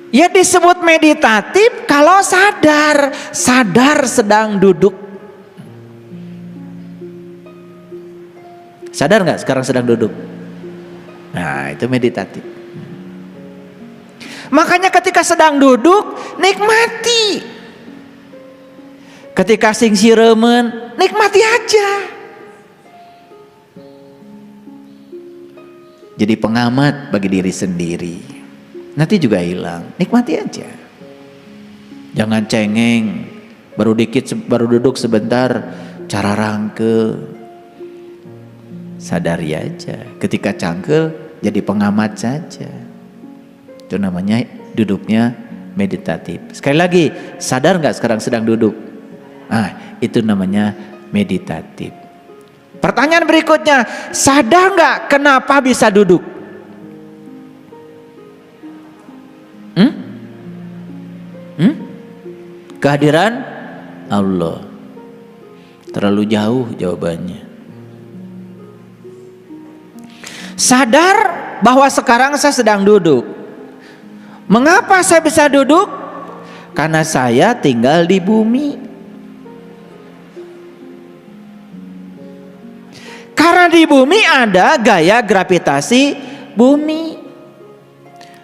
Ya disebut meditatif kalau sadar, sadar sedang duduk. Sadar nggak sekarang sedang duduk? Nah, itu meditatif. Makanya ketika sedang duduk, nikmati. Ketika sing siremen, nikmati aja. Jadi pengamat bagi diri sendiri. Nanti juga hilang, nikmati aja. Jangan cengeng, baru duduk sebentar, cara rangke. Sadari aja, ketika cangkel jadi pengamat saja. Itu namanya duduknya meditatif. Sekali lagi, sadar nggak sekarang sedang duduk? Nah, itu namanya meditatif. Pertanyaan berikutnya, sadar nggak kenapa bisa duduk? Kehadiran Allah. Terlalu jauh jawabannya. Sadar bahwa sekarang saya sedang duduk. Mengapa saya bisa duduk? Karena saya tinggal di bumi. Karena di bumi ada gaya gravitasi bumi.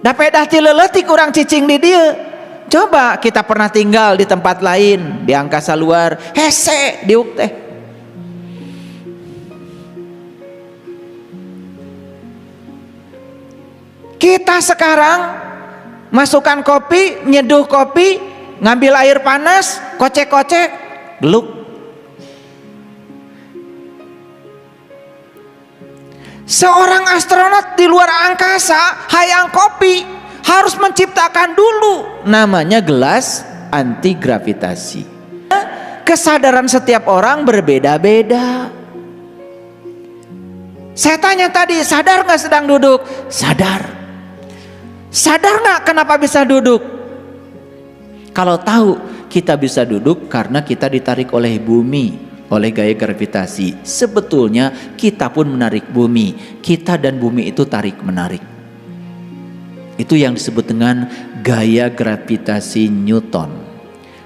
Dapat dati leletik kurang cicing di dia. Coba kita pernah tinggal di tempat lain, di angkasa luar, hese diuk teh. Kita sekarang masukkan kopi, nyeduh kopi, ngambil air panas, kocek-kocek, geluk. Seorang astronot di luar angkasa, hayang kopi, harus menciptakan dulu namanya gelas anti gravitasi. Kesadaran setiap orang berbeda-beda. Saya tanya tadi, sadar nggak sedang duduk? Sadar. Sadar nggak kenapa bisa duduk? Kalau tahu kita bisa duduk karena kita ditarik oleh bumi, oleh gaya gravitasi. Sebetulnya kita pun menarik bumi. Kita dan bumi itu tarik menarik. Itu yang disebut dengan gaya gravitasi Newton.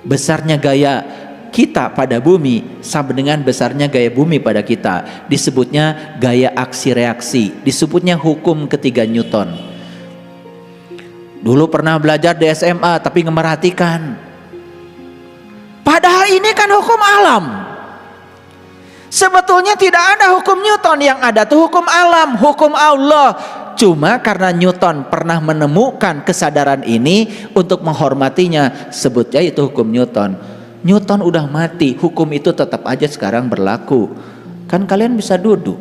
Besarnya gaya kita pada bumi sama dengan besarnya gaya bumi pada kita. Disebutnya gaya aksi reaksi. Disebutnya hukum ketiga Newton. Dulu pernah belajar di SMA tapi ngemerhatikan. Padahal ini kan hukum alam. Sebetulnya tidak ada hukum Newton, yang ada tuh hukum alam, hukum Allah. Cuma karena Newton pernah menemukan kesadaran ini untuk menghormatinya, sebutnya itu hukum Newton. Newton udah mati, hukum itu tetap aja sekarang berlaku. Kan kalian bisa duduk.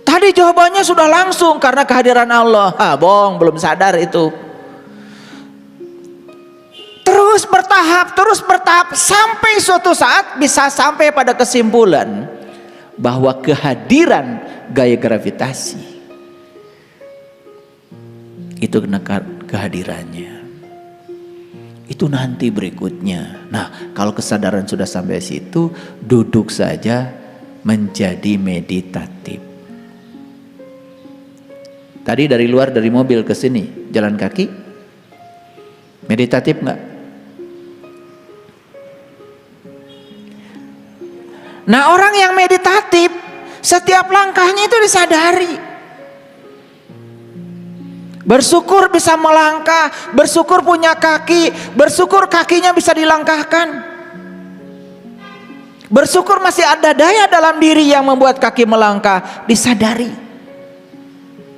Tadi jawabannya sudah langsung karena kehadiran Allah. Bohong, belum sadar itu. Terus bertahap sampai suatu saat bisa sampai pada kesimpulan bahwa kehadiran gaya gravitasi itu kehadirannya itu nanti berikutnya. Nah, kalau kesadaran sudah sampai situ, duduk saja menjadi meditatif. Tadi dari luar, dari mobil ke sini jalan kaki, meditatif nggak? Nah, orang yang meditatif setiap langkahnya itu disadari. Bersyukur bisa melangkah, bersyukur punya kaki, bersyukur kakinya bisa dilangkahkan. Bersyukur masih ada daya dalam diri yang membuat kaki melangkah, disadari.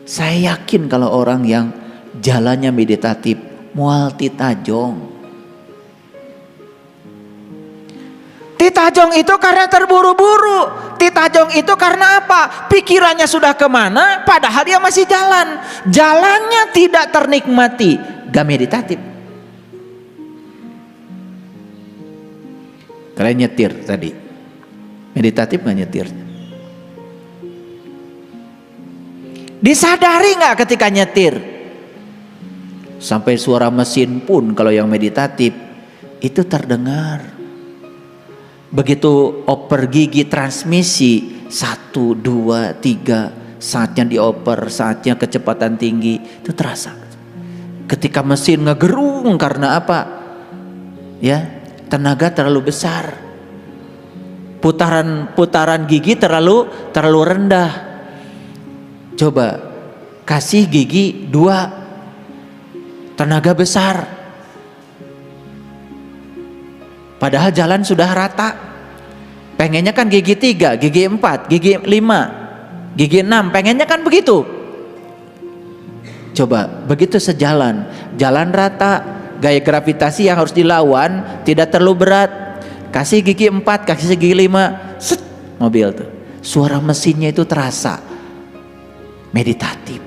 Saya yakin kalau orang yang jalannya meditatif, mual titajong. Titajong itu karena terburu-buru. Titajong itu karena apa? Pikirannya sudah kemana padahal dia masih jalan. Jalannya tidak ternikmati, gak meditatif. Kalian nyetir tadi, meditatif gak nyetir? Disadari gak ketika nyetir? Sampai suara mesin pun kalau yang meditatif itu terdengar. Begitu oper gigi transmisi 1, 2, 3 saatnya dioper, saatnya kecepatan tinggi, itu terasa. Ketika mesin ngegerung karena apa? Ya, tenaga terlalu besar. Putaran gigi terlalu rendah. Coba kasih gigi 2, tenaga besar. Padahal jalan sudah rata. Pengennya kan gigi 3, gigi 4, gigi 5, gigi 6, pengennya kan begitu. Coba begitu sejalan, jalan rata, gaya gravitasi yang harus dilawan tidak terlalu berat. Kasih gigi 4, kasih gigi 5, set, mobil tuh. Suara mesinnya itu terasa meditatif.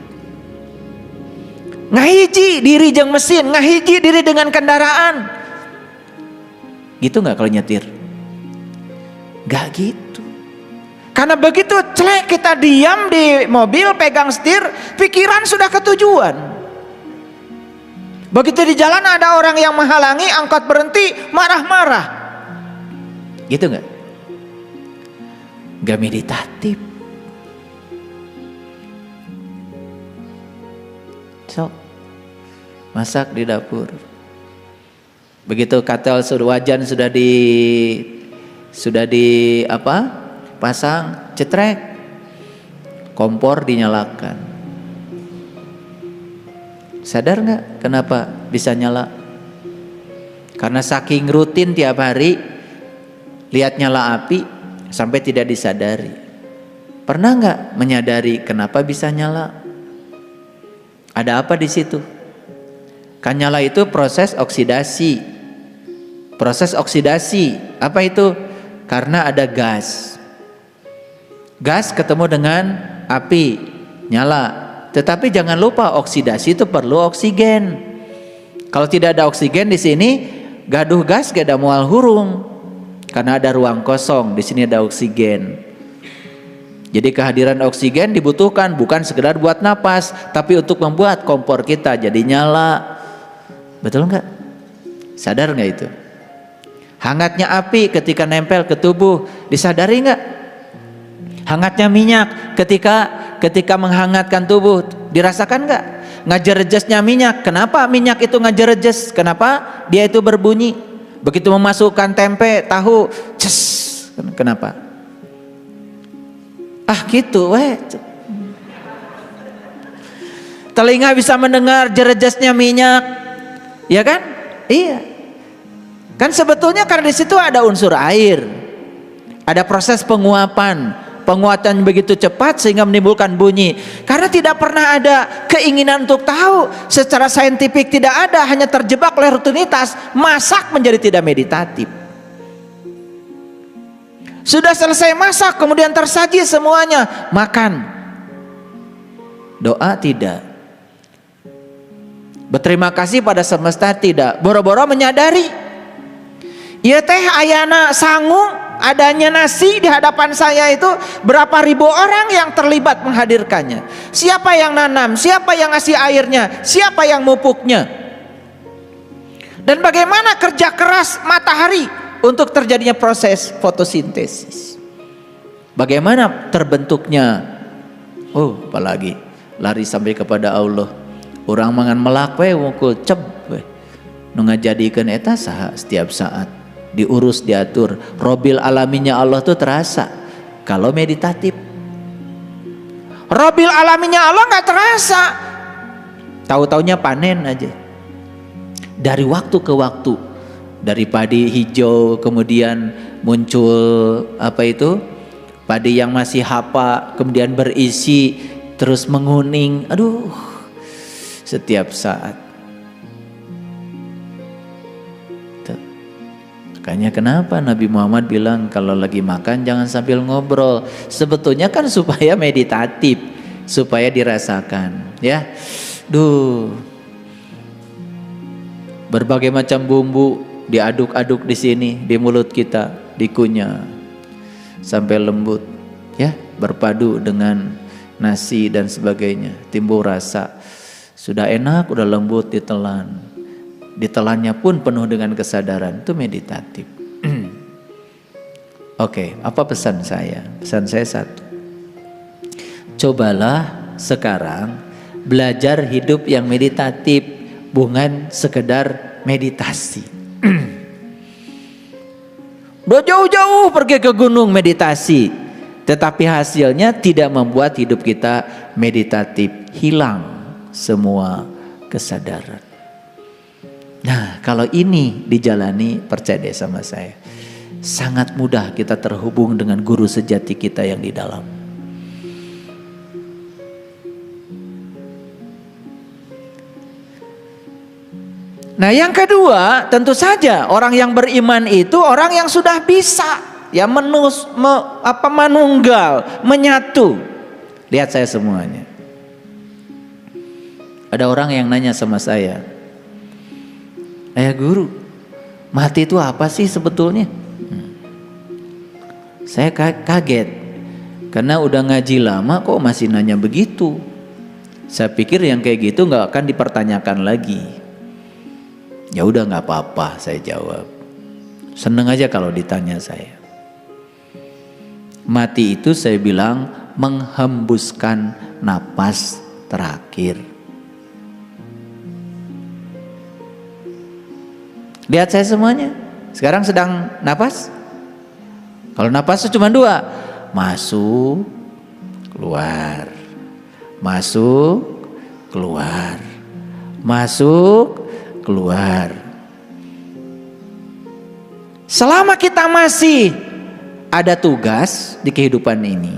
Ngahiji diri jeung mesin, ngahiji diri dengan kendaraan. Gitu nggak kalau nyetir? Nggak gitu. Karena begitu celek kita diam di mobil pegang setir, pikiran sudah ke tujuan. Begitu di jalan ada orang yang menghalangi, angkot berhenti, marah-marah. Gitu nggak? Nggak meditatif. So, masak di dapur. Begitu katel wajan sudah di apa? Pasang, cetrek. Kompor dinyalakan. Sadar nggak kenapa bisa nyala? Karena saking rutin tiap hari lihat nyala api sampai tidak disadari. Pernah nggak menyadari kenapa bisa nyala? Ada apa di situ? Kan nyala itu proses oksidasi. Proses oksidasi, apa itu? Karena ada gas. Gas ketemu dengan api, nyala. Tetapi jangan lupa oksidasi itu perlu oksigen. Kalau tidak ada oksigen di sini, gaduh gas gak ada mual hurung. Karena ada ruang kosong, di sini ada oksigen. Jadi kehadiran oksigen dibutuhkan bukan sekedar buat napas, tapi untuk membuat kompor kita jadi nyala. Betul nggak? Sadar nggak itu? Hangatnya api ketika nempel ke tubuh, disadari nggak? Hangatnya minyak ketika menghangatkan tubuh, dirasakan nggak? Ngajerejesnya minyak, kenapa minyak itu ngajerejes? Kenapa dia itu berbunyi? Begitu memasukkan tempe, tahu, ces, kenapa? Ah gitu, weh. Telinga bisa mendengar jerejesnya minyak, ya kan? Iya. Kan sebetulnya karena di situ ada unsur air, ada proses penguapan begitu cepat sehingga menimbulkan bunyi. Karena tidak pernah ada keinginan untuk tahu, secara saintifik tidak ada, hanya terjebak oleh rutinitas. Masak menjadi tidak meditatif. Sudah selesai masak, kemudian tersaji semuanya, makan. Doa tidak. Berterima kasih pada semesta tidak. Boro-boro menyadari. Ya teh ayana sanggung adanya nasi di hadapan saya itu berapa ribu orang yang terlibat menghadirkannya. Siapa yang nanam, siapa yang ngasih airnya, siapa yang mupuknya. Dan bagaimana kerja keras matahari untuk terjadinya proses fotosintesis. Bagaimana terbentuknya? Oh, apalagi lari sampai kepada Allah. Orang mangan melak we wungkul ceb we. Nu ngajadikeun eta saha setiap saat. Diurus, diatur. Robil alaminya Allah tuh terasa kalau meditatif. Robil alaminya Allah nggak terasa, tahu-taunya panen aja. Dari waktu ke waktu, dari padi hijau kemudian muncul apa itu, padi yang masih hapa kemudian berisi terus menguning. Aduh, setiap saat. Makanya kenapa Nabi Muhammad bilang kalau lagi makan jangan sambil ngobrol. Sebetulnya kan supaya meditatif, supaya dirasakan, ya. Duh. Berbagai macam bumbu diaduk-aduk di sini, di mulut kita, dikunyah sampai lembut, ya, berpadu dengan nasi dan sebagainya, timbul rasa. Sudah enak, udah lembut ditelan. Ditelannya pun penuh dengan kesadaran, itu meditatif. Oke, apa pesan saya? Pesan saya satu. Cobalah sekarang belajar hidup yang meditatif, bukan sekedar meditasi. Udah jauh-jauh pergi ke gunung meditasi, tetapi hasilnya tidak membuat hidup kita meditatif, hilang semua kesadaran. Nah, kalau ini dijalani, percaya deh sama saya, sangat mudah kita terhubung dengan guru sejati kita yang di dalam. Nah, yang kedua, tentu saja orang yang beriman itu orang yang sudah bisa ya menunggal, menyatu. Lihat saya semuanya. Ada orang yang nanya sama saya, guru, mati itu apa sih sebetulnya? Saya kaget, karena udah ngaji lama kok masih nanya begitu. Saya pikir yang kayak gitu nggak akan dipertanyakan lagi. Ya udah, nggak apa-apa, saya jawab. Seneng aja kalau ditanya saya. Mati itu saya bilang menghembuskan napas terakhir. Lihat saya semuanya. Sekarang sedang napas. Kalau napasnya cuma 2, masuk, keluar, masuk, keluar, masuk, keluar. Selama kita masih ada tugas di kehidupan ini,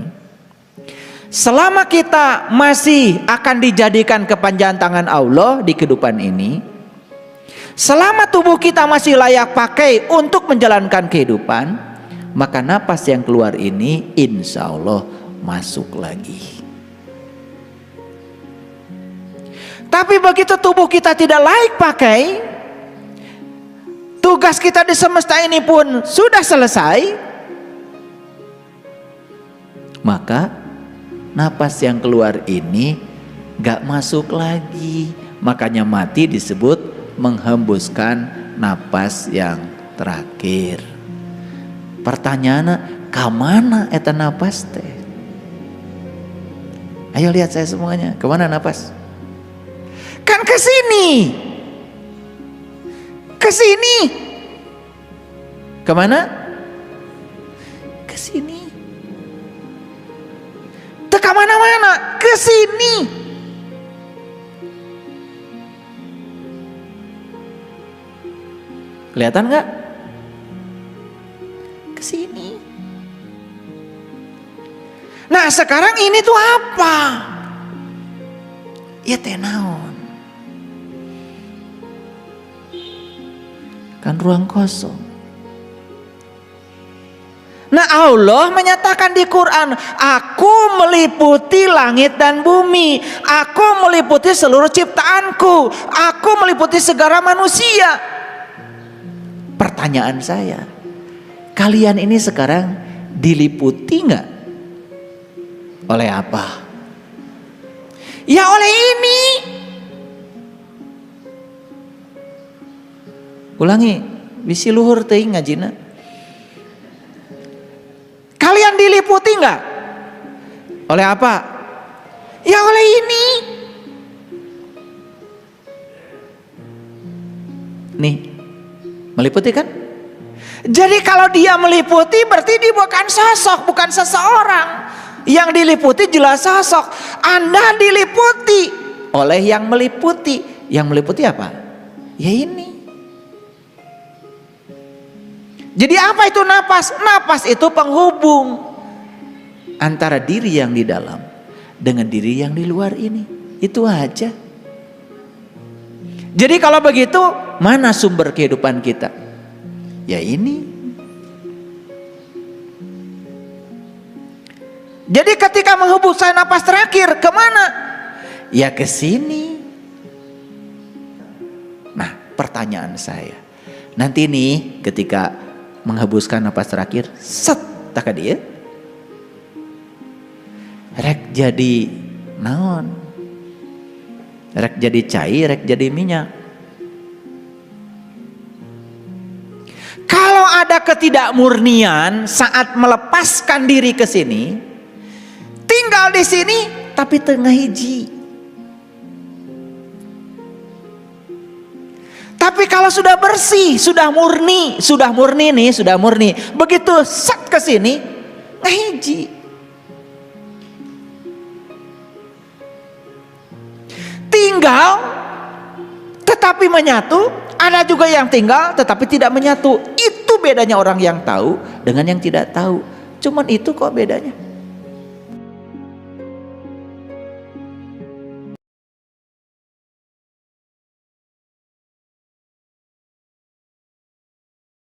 selama kita masih akan dijadikan kepanjangan tangan Allah di kehidupan ini, selama tubuh kita masih layak pakai untuk menjalankan kehidupan, maka napas yang keluar ini insya Allah masuk lagi. Tapi begitu tubuh kita tidak layak pakai, tugas kita di semesta ini pun sudah selesai, maka napas yang keluar ini gak masuk lagi. Makanya mati disebut menghembuskan napas yang terakhir. Pertanyaannya, kamana eta napas teh? Ayo lihat saya semuanya, kemana napas? Kan ke sini. Ke sini. Kemana? Ke sini. Teka mana-mana, ke sini. Kelihatan nggak? Ke sini. Nah, sekarang ini tuh apa? Ya tenaon. Kan ruang kosong. Nah, Allah menyatakan di Quran, aku meliputi langit dan bumi, aku meliputi seluruh ciptaanku, aku meliputi segala manusia. Pertanyaan saya, kalian ini sekarang diliputi nggak? Oleh apa? Ya oleh ini. Ulangi, bisi luhur teuing ngajina. Kalian diliputi nggak? Oleh apa? Ya oleh ini. Nih, meliputi kan? Jadi kalau dia meliputi berarti dia bukan sosok, bukan seseorang. Yang diliputi jelas sosok. Anda diliputi oleh yang meliputi. Yang meliputi apa? Ya ini. Jadi apa itu napas? Napas itu penghubung antara diri yang di dalam dengan diri yang di luar ini. Itu aja. Jadi kalau begitu, mana sumber kehidupan kita? Ya ini. Jadi ketika menghembuskan napas terakhir, kemana? Ya ke sini. Nah, pertanyaan saya, nanti nih ketika menghembuskan napas terakhir, set, tak dia rek jadi naon, rek jadi cair, rek jadi minyak. Kalau ada ketidakmurnian saat melepaskan diri ke sini, tinggal tinggal di sini tapi tengah hiji. Tapi kalau sudah bersih, sudah murni nih, sudah murni. Begitu set ke sini, ngahiji. Tinggal tetapi menyatu, ada juga yang tinggal tetapi tidak menyatu. Itu bedanya orang yang tahu dengan yang tidak tahu. Cuman itu kok bedanya.